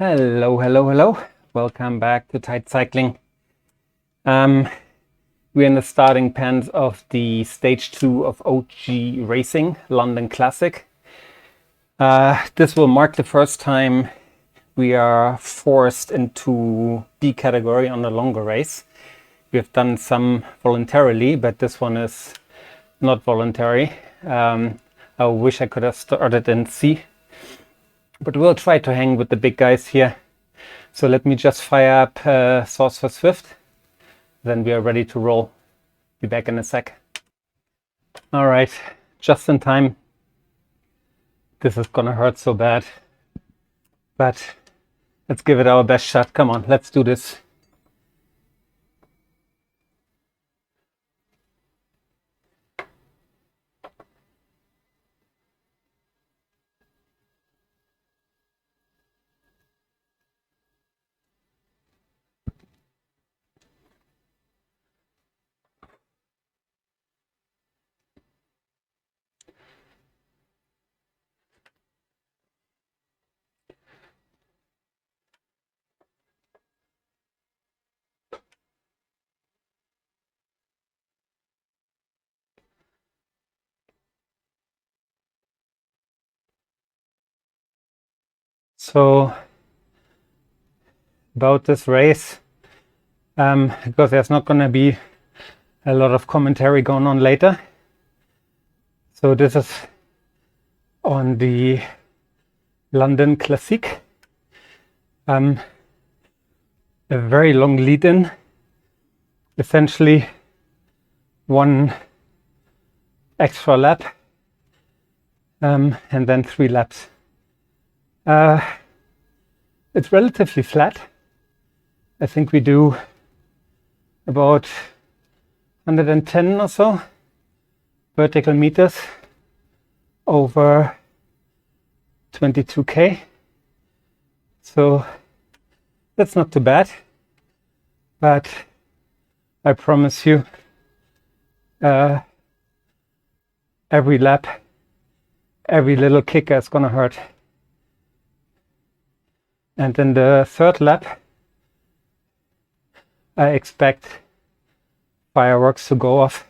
Hello, hello, hello. Welcome back to Tight Cycling. We're in the starting pens of the stage 2 of OG Racing London Classic. This will mark the first time we are forced into B category on a longer race. We have done some voluntarily, but this one is not voluntary. I wish I could have started in C. But we'll try to hang with the big guys here. So let me just fire up Source for Zwift. Then we are ready to roll. Be back in a sec. All right, just in time. This is gonna hurt so bad. But let's give it our best shot. Come on, let's do this. So about this race, because there's not going to be a lot of commentary going on later. So this is on the London Classique. A very long lead-in, essentially one extra lap, and then 3 laps. It's relatively flat. I think we do about 110 or so vertical meters over 22k. So that's not too bad, but I promise you, every lap, every little kicker is gonna hurt. And in the 3rd lap, I expect fireworks to go off.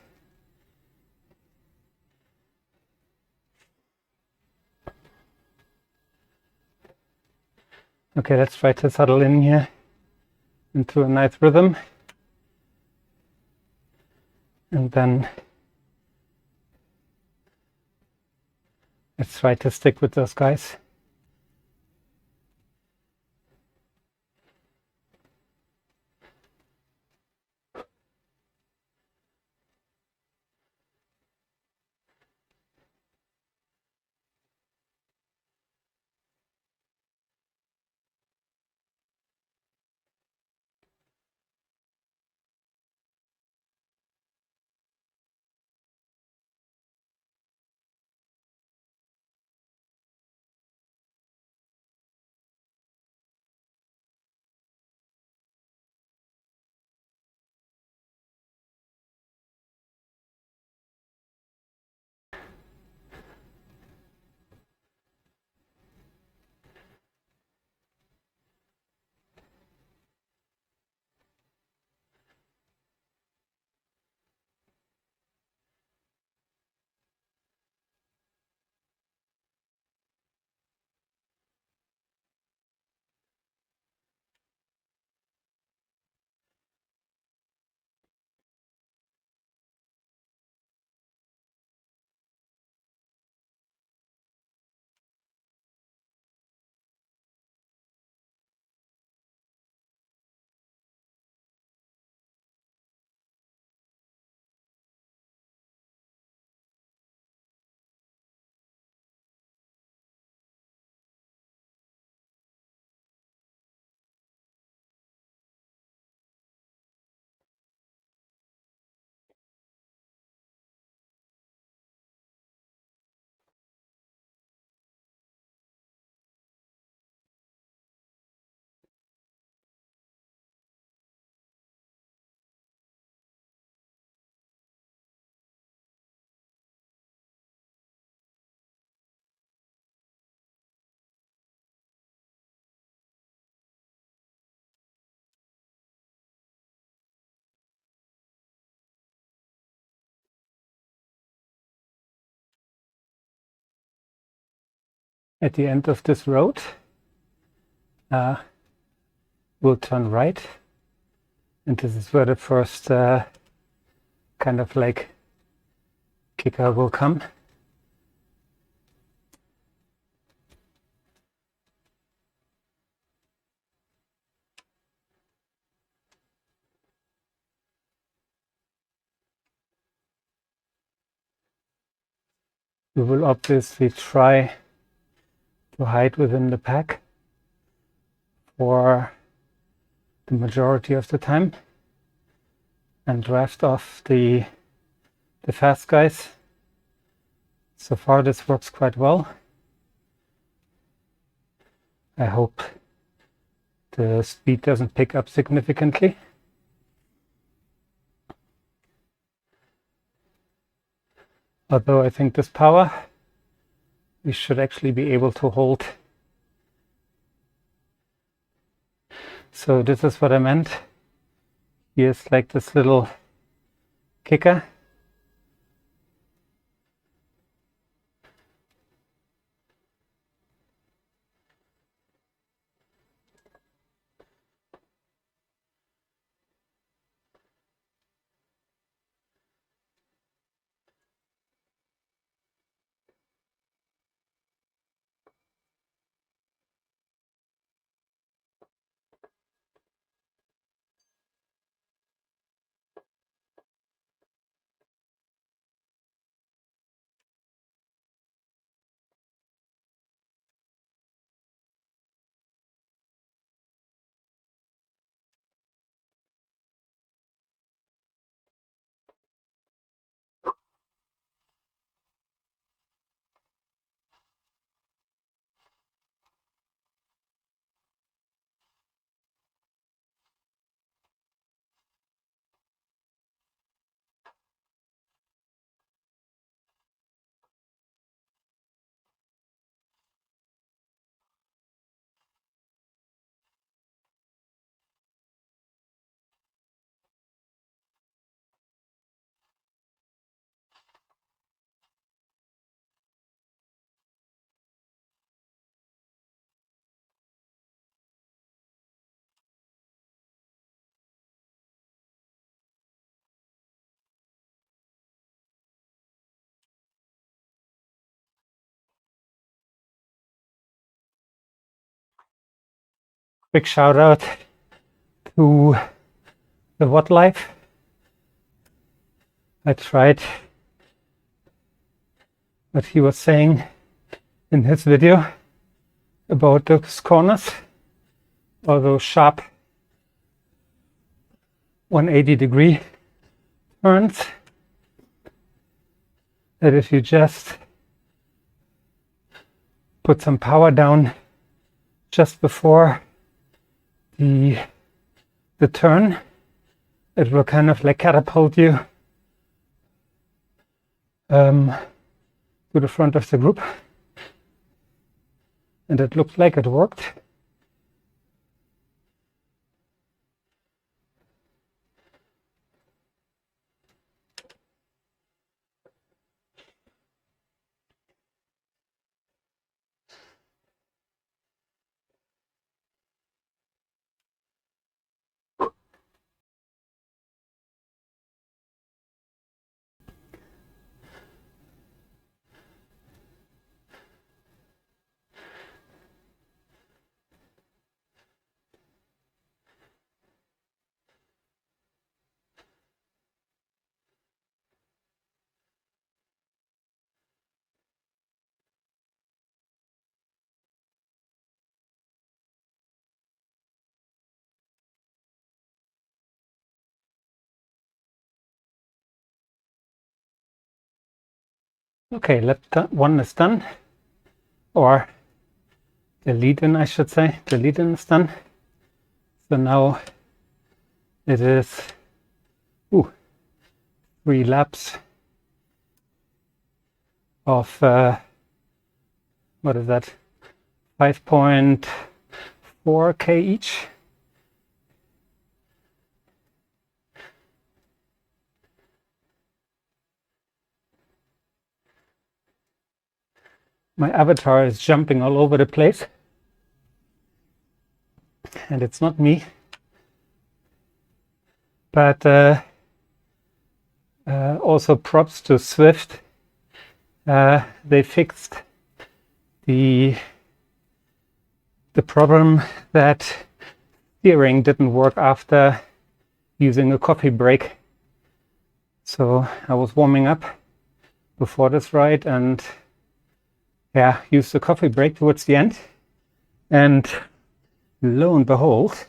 Okay, let's try to settle in here into a nice rhythm. And then let's try to stick with those guys. at the end of this road. We'll turn right, and this is where the first kind of like kicker will come. We will obviously try to hide within the pack for the majority of the time and draft off the fast guys. So far this works quite well. I hope the speed doesn't pick up significantly. Although I think this power we should actually be able to hold. So this is what I meant. Here's like this little kicker. Big shout out to the What Life. I tried what he was saying in his video about those corners, or those sharp 180-degree turns, that if you just put some power down just before the turn, it will kind of like catapult you to the front of the group, and it looked like it worked. Okay, lap one is done, or the lead-in, I should say. The lead-in is done. So now it is 3 laps of what is that? 5.4K each. My avatar is jumping all over the place, and it's not me, but also props to Zwift. They fixed the problem that steering didn't work after using a coffee break. So I was warming up before this ride and yeah, used the coffee break towards the end, and lo and behold,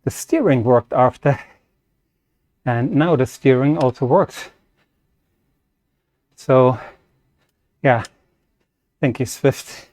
the steering worked after, and now the steering also works. So yeah, thank you, Zwift.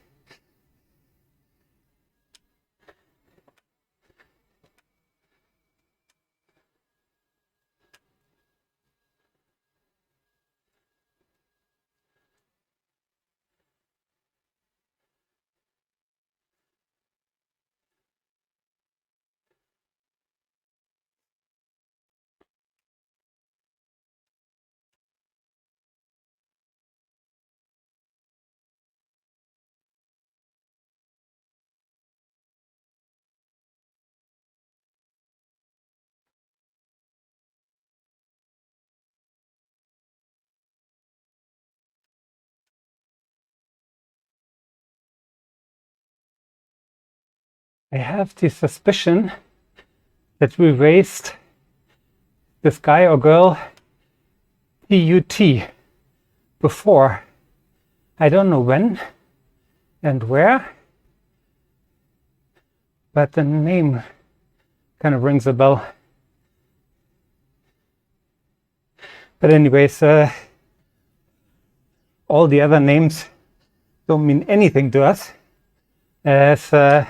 I have the suspicion that we raced this guy or girl TUT before. I don't know when and where, but the name kind of rings a bell. But anyways, all the other names don't mean anything to us, as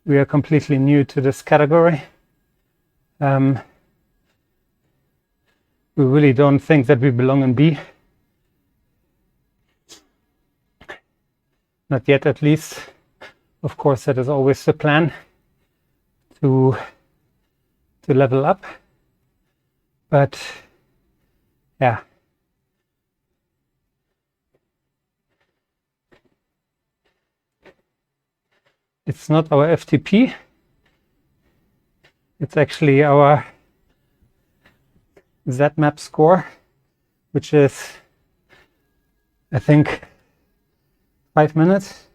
we are completely new to this category. We really don't think that we belong in B. Not yet, at least. Of course, that is always the plan, to level up. But yeah. It's not our FTP. It's actually our Z-map score, which is, I think, 5 minutes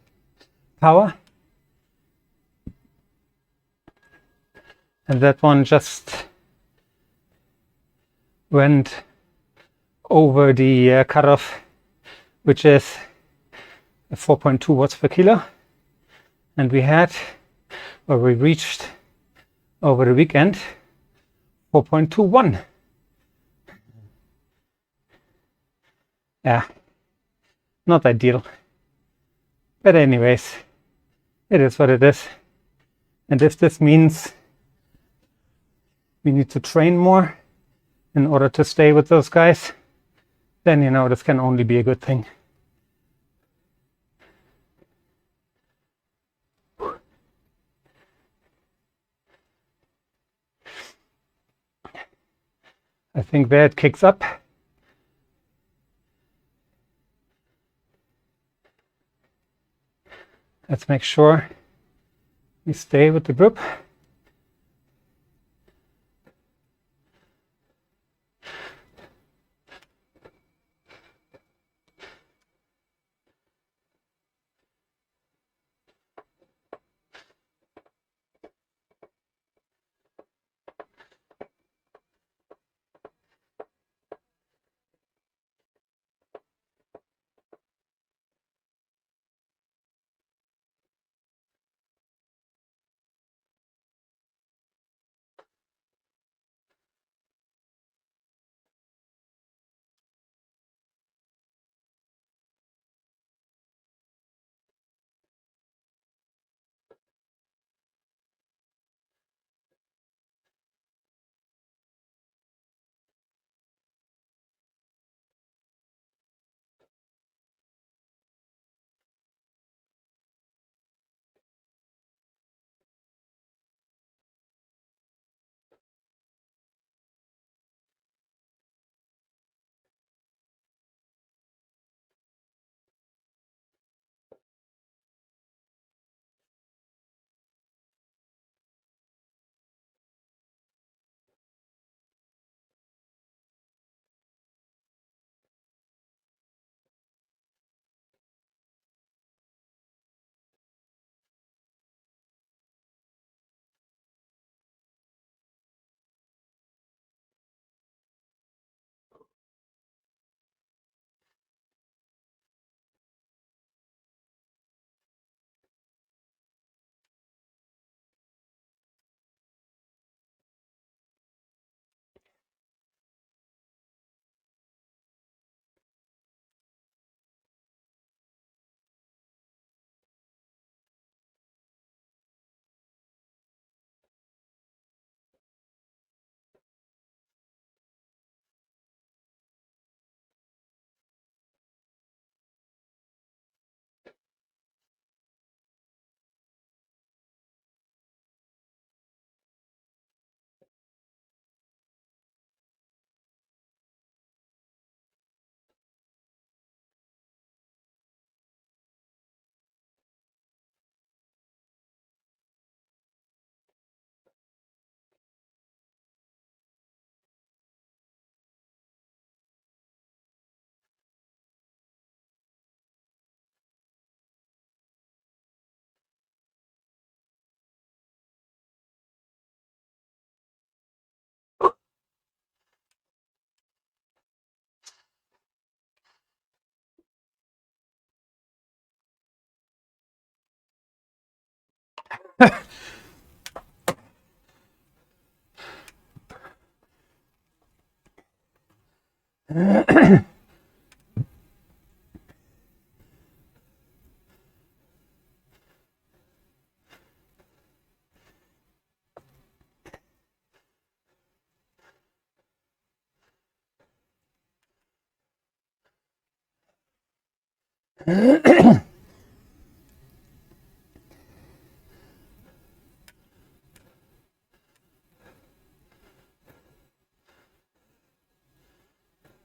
power. And that one just went over the cutoff, which is 4.2 watts per kilo. And we reached over the weekend 4.21. Yeah, not ideal. But anyways, it is what it is. And if this means we need to train more in order to stay with those guys, then you know this can only be a good thing. I think there it kicks up. Let's make sure we stay with the group.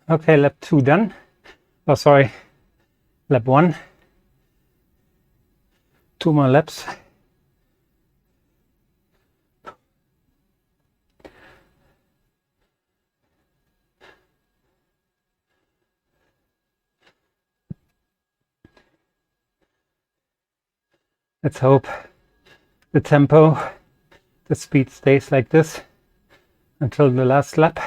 Okay, lap 2 done. Oh, sorry, lap 1. 2 more laps. Let's hope the tempo, the speed stays like this until the last lap.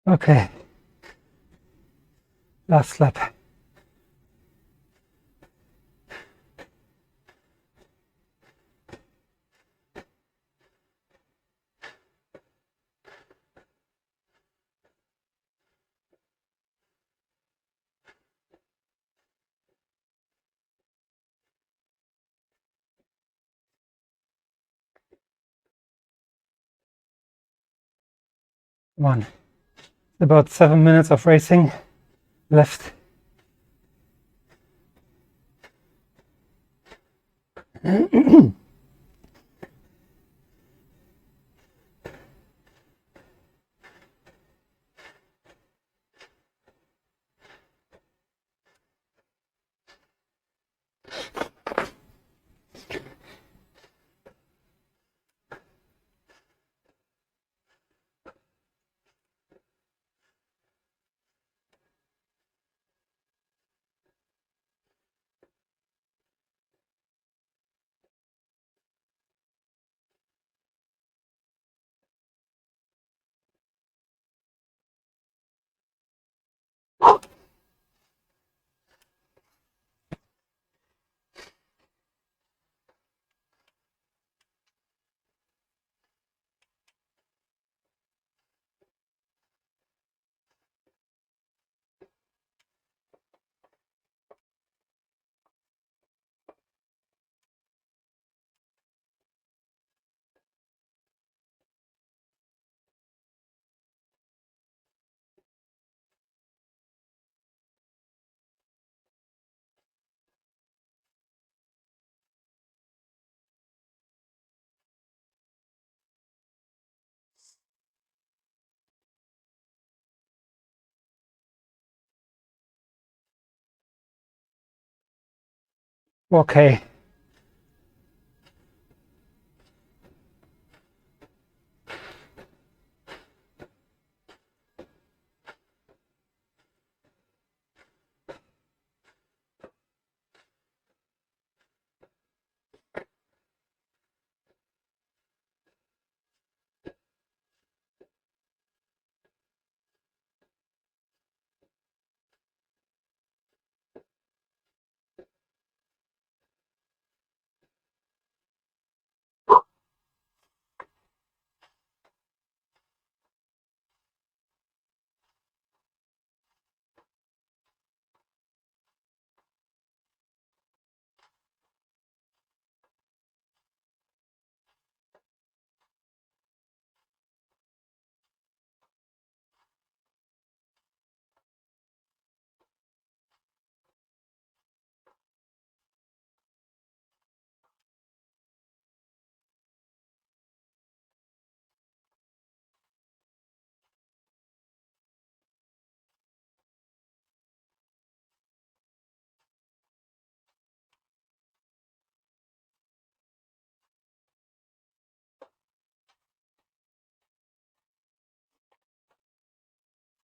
Okay, last lap. One. About 7 minutes of racing left. Okay.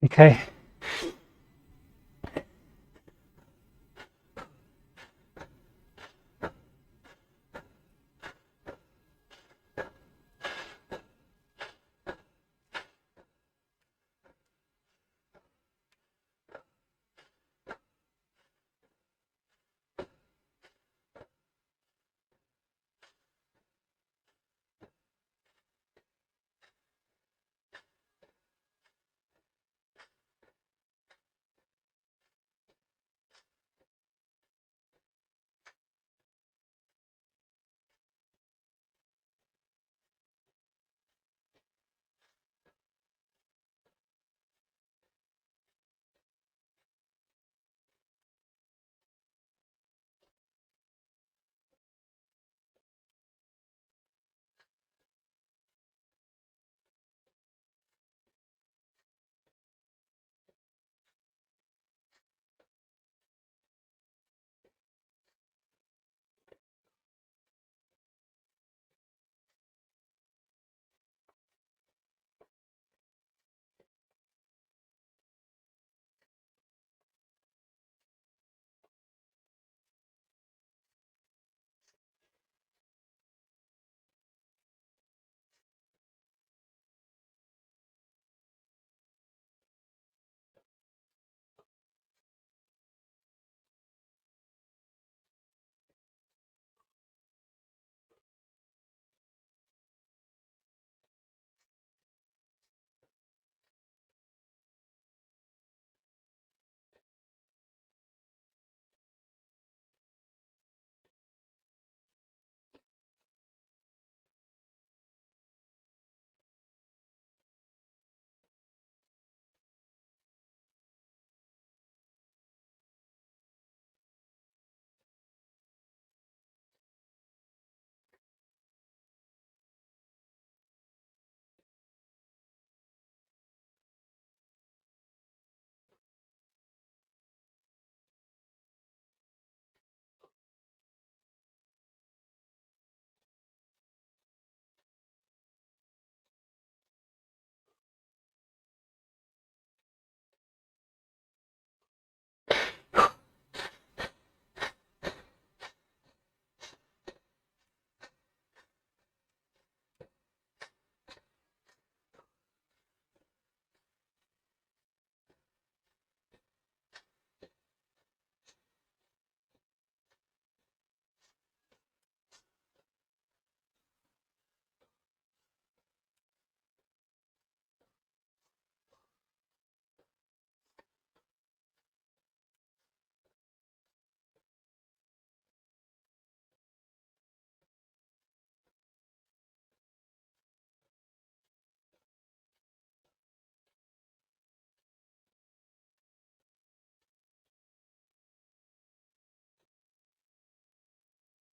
Okay.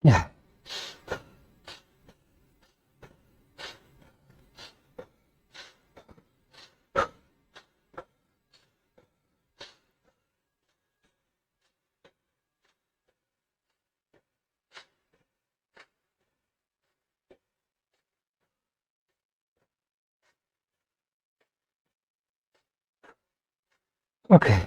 Yeah. Okay.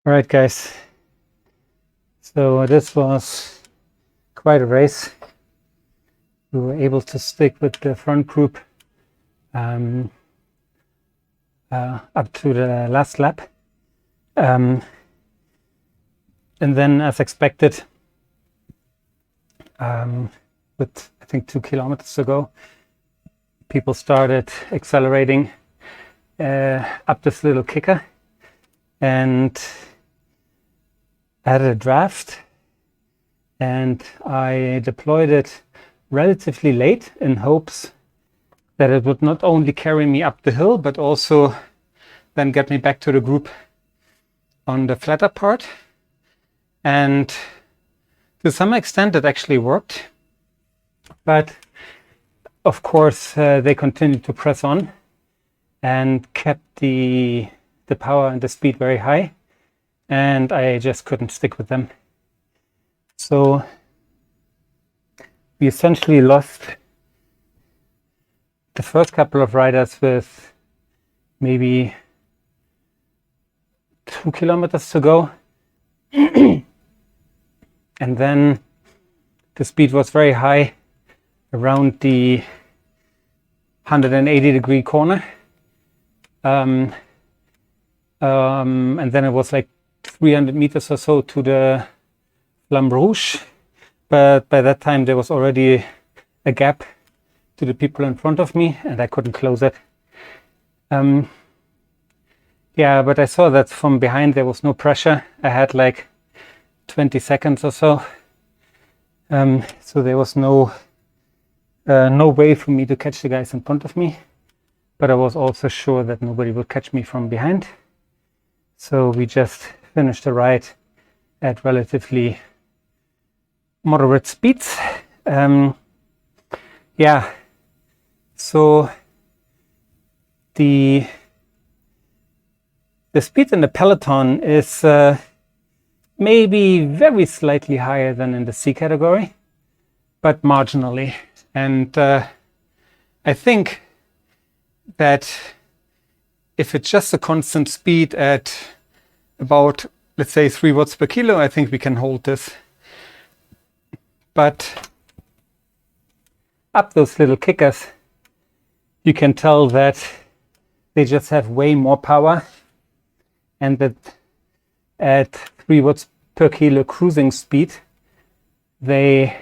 All right, guys. So this was quite a race. We were able to stick with the front group up to the last lap. And then, as expected, with I think 2 kilometers to go, people started accelerating up this little kicker, and added a draft, and I deployed it relatively late in hopes that it would not only carry me up the hill but also then get me back to the group on the flatter part. And to some extent it actually worked, but of course they continued to press on and kept the power and the speed very high, and I just couldn't stick with them. So we essentially lost the first couple of riders with maybe 2 kilometers to go. And then the speed was very high around the 180-degree corner. And then it was like 300 meters or so to the Flamme Rouge. But by that time there was already a gap to the people in front of me and I couldn't close it. Yeah, but I saw that from behind there was no pressure. I had like 20 seconds or so. So there was no way for me to catch the guys in front of me. But I was also sure that nobody would catch me from behind. So we just finished the ride at relatively moderate speeds. Yeah, so the speed in the peloton is maybe very slightly higher than in the C category, but marginally. And I think that if it's just a constant speed at about, let's say, 3 watts per kilo, I think we can hold this. But up those little kickers, you can tell that they just have way more power, and that at 3 watts per kilo cruising speed, they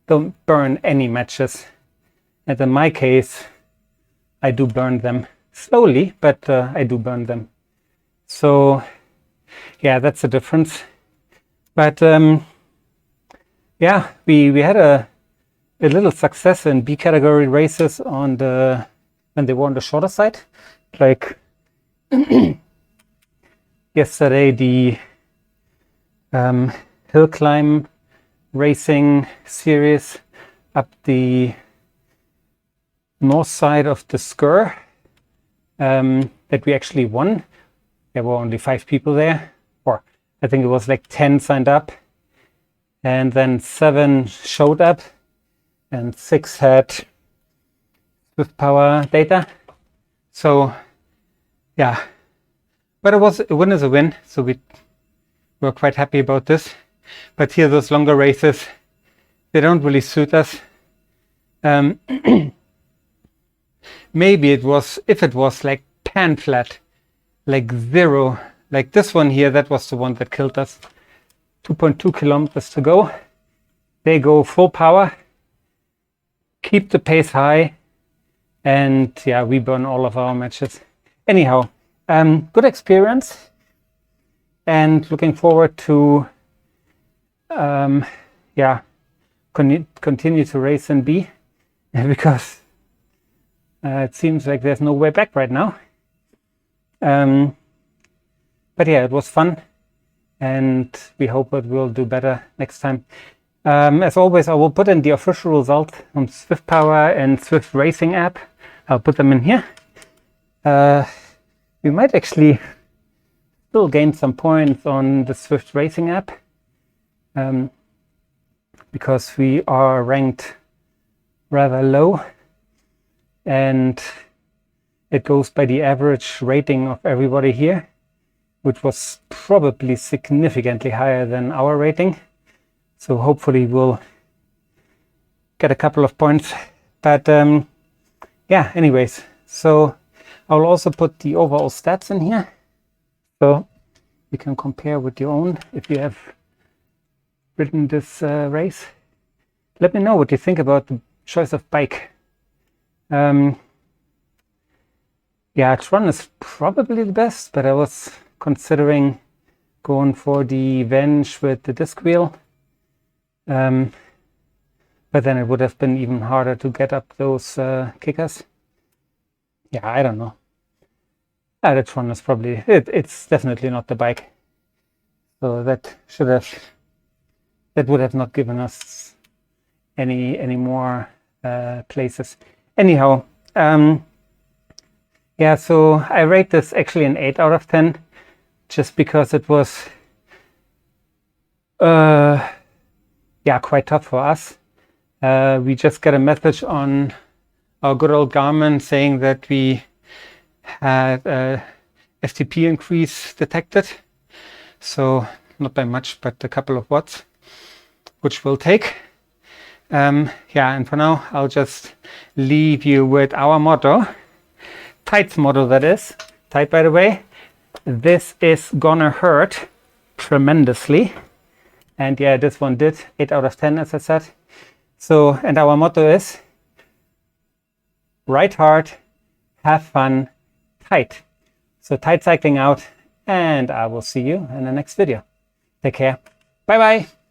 don't burn any matches. And in my case, I do burn them slowly, but I do burn them. So yeah, that's the difference. But yeah, we had a little success in B category races on when they were on the shorter side. Like yesterday, the hill climb racing series up the north side of the Skur that we actually won. There were only 5 people there, or I think it was like 10 signed up, and then 7 showed up and 6 had zwiftpower data. So yeah, but a win is a win, so we were quite happy about this. But here, those longer races, they don't really suit us. Maybe it was, if it was like pan flat, like 0, like this one here, that was the one that killed us. 2.2 kilometers to go. They go full power, keep the pace high, and yeah, we burn all of our matches. Anyhow, good experience, and looking forward to yeah, continue to race in B, because it seems like there's no way back right now. But yeah, it was fun, and we hope it will do better next time. As always, I will put in the official result on zwiftpower and Zwift Racing app. I'll put them in here. We might actually still gain some points on the Zwift Racing app, because we are ranked rather low, and it goes by the average rating of everybody here, which was probably significantly higher than our rating. So hopefully we'll get a couple of points. But yeah, anyways, so I'll also put the overall stats in here, so you can compare with your own if you have ridden this race. Let me know what you think about the choice of bike. Yeah, TRON is probably the best, but I was considering going for the Venge with the disc wheel. But then it would have been even harder to get up those kickers. Yeah, I don't know. The TRON is probably, it's definitely not the bike. So that would have not given us any more places. Anyhow, yeah, so I rate this actually an 8 out of 10, just because it was yeah, quite tough for us. We just got a message on our good old Garmin saying that we had a FTP increase detected, so not by much, but a couple of watts, which we'll take. Yeah, and for now I'll just leave you with our motto, TIGHT's motto, that is. TIGHT, by the way, this is gonna hurt tremendously. And yeah, this one did 8 out of 10, as I said. So, and our motto is ride hard, have fun, tight. So tight cycling out, and I will see you in the next video. Take care. Bye bye.